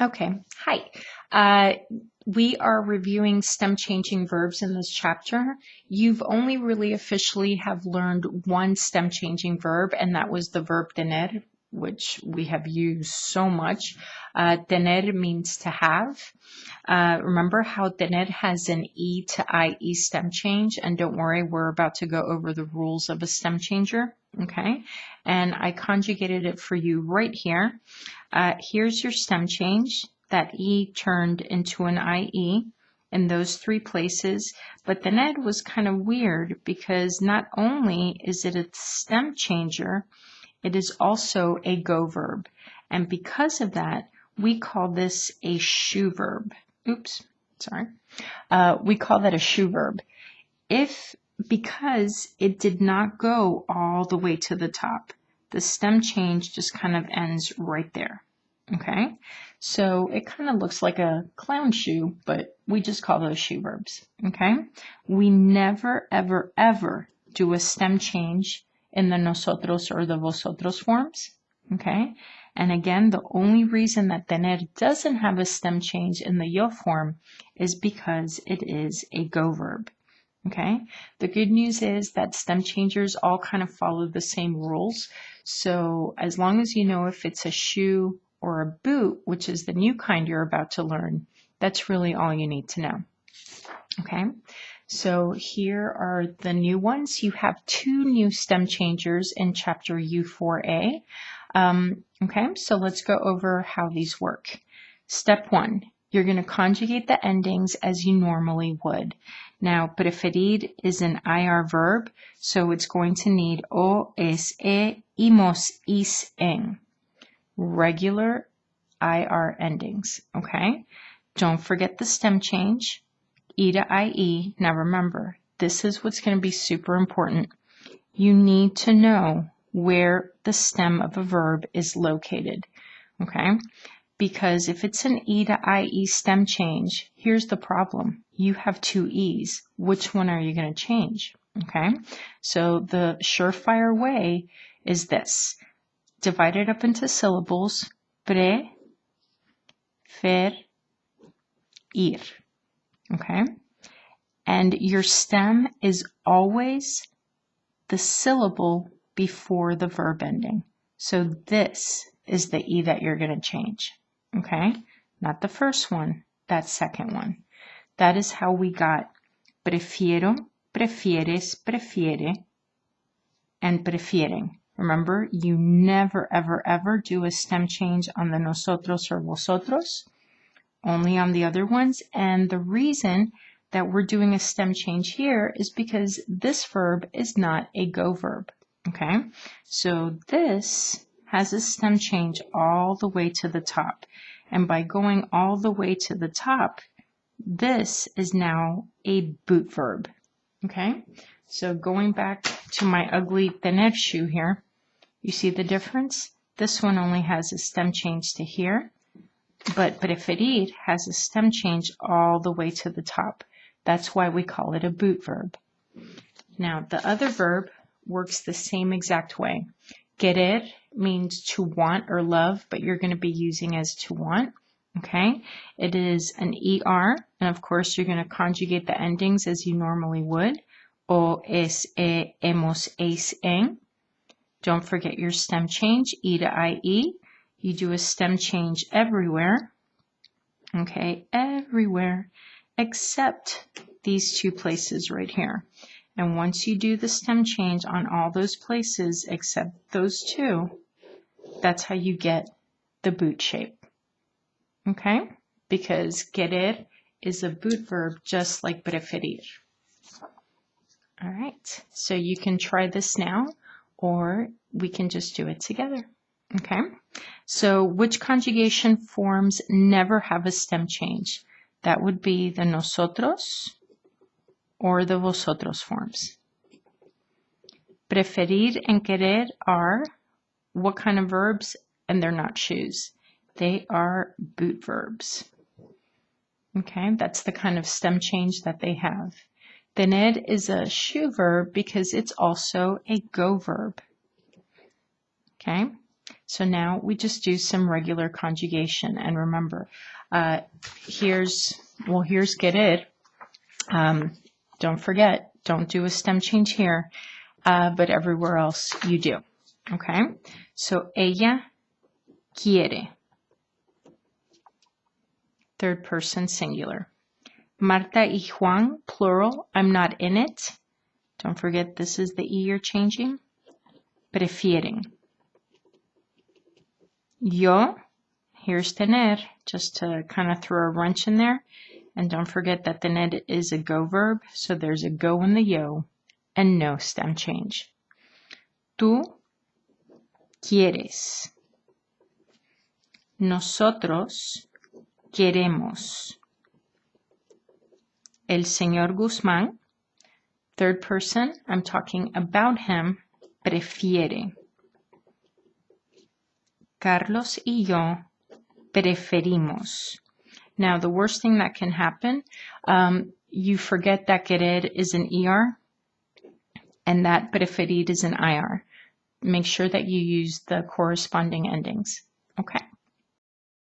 Okay, hi. Uh, we are reviewing stem changing verbs in this chapter. You've only really officially have learned one stem changing verb, and that was the verb tener, which we have used so much. Tener means to have. Remember how tener has an E to IE stem change, and don't worry, we're about to go over the rules of a stem changer, okay? And I conjugated it for you right here. Here's your stem change. That E turned into an IE in those three places, but the tener was kind of weird because not only is it a stem changer, it is also a go verb. And because of that, we call this a shoe verb. Oops, sorry. We call that a shoe verb. Because it did not go all the way to the top, the stem change just kind of ends right there. Okay, so it kind of looks like a clown shoe, but we just call those shoe verbs. Okay, we never, ever, ever do a stem change in the nosotros or the vosotros forms. Okay, and again, the only reason that tener doesn't have a stem change in the yo form is because it is a go verb. Okay, the good news is that stem changers all kind of follow the same rules. So as long as you know if it's a shoe or a boot, which is the new kind you're about to learn, that's really all you need to know. Okay, so here are the new ones. You have two new stem changers in chapter U4A. Okay, so let's go over how these work. Step 1, you're going to conjugate the endings as you normally would. Now, preferir is an IR verb, so it's going to need o, es, e, imos, is, en. Regular IR endings, okay? Don't forget the stem change, E to IE. Now remember, this is what's going to be super important. You need to know where the stem of a verb is located, okay? Because if it's an E to IE stem change, here's the problem. You have two E's. Which one are you going to change? Okay, so the surefire way is this. Divide it up into syllables. Pre, fer, ir. Okay, and your stem is always the syllable before the verb ending. So this is the E that you're going to change. Okay, not the first one, that second one. That is how we got prefiero, prefieres, prefiere, and prefieren. Remember, you never, ever, ever do a stem change on the nosotros or vosotros, only on the other ones. And the reason that we're doing a stem change here is because this verb is not a go verb. Okay, so this has a stem change all the way to the top. And by going all the way to the top, this is now a boot verb. Okay, so going back to my ugly tener shoe here, you see the difference? This one only has a stem change to here, but preferir has a stem change all the way to the top. That's why we call it a boot verb. Now, the other verb works the same exact way. Querer means to want or love, but you're going to be using as to want. Okay, it is an ER, and of course you're going to conjugate the endings as you normally would. O, es, e, hemos, eis, en. Don't forget your stem change, E to IE. You do a stem change everywhere. Okay, everywhere except these two places right here. And once you do the stem change on all those places except those two, that's how you get the boot shape. Okay, because querer is a boot verb just like preferir. All right, so you can try this now, or we can just do it together. Okay, so which conjugation forms never have a stem change? That would be the nosotros or the vosotros forms. Preferir and querer are what kind of verbs? And they're not shoes. They are boot verbs. Okay, that's the kind of stem change that they have. Tener is a shoe verb because it's also a go verb. Okay, So now we just do some regular conjugation. And remember, here's querer. Don't forget, don't do a stem change here, but everywhere else you do. Okay? So ella quiere. Third person singular. Marta y Juan, plural. I'm not in it. Don't forget this is the E you're changing. Prefieren. Yo, here's tener, just to kind of throw a wrench in there. And don't forget that tener is a go verb, so there's a go in the yo and no stem change. Tú quieres. Nosotros queremos. El señor Guzmán, third person, I'm talking about him, prefiere. Carlos y yo preferimos. Now, the worst thing that can happen, you forget that querer is an ER and that preferir is an IR. Make sure that you use the corresponding endings. Okay.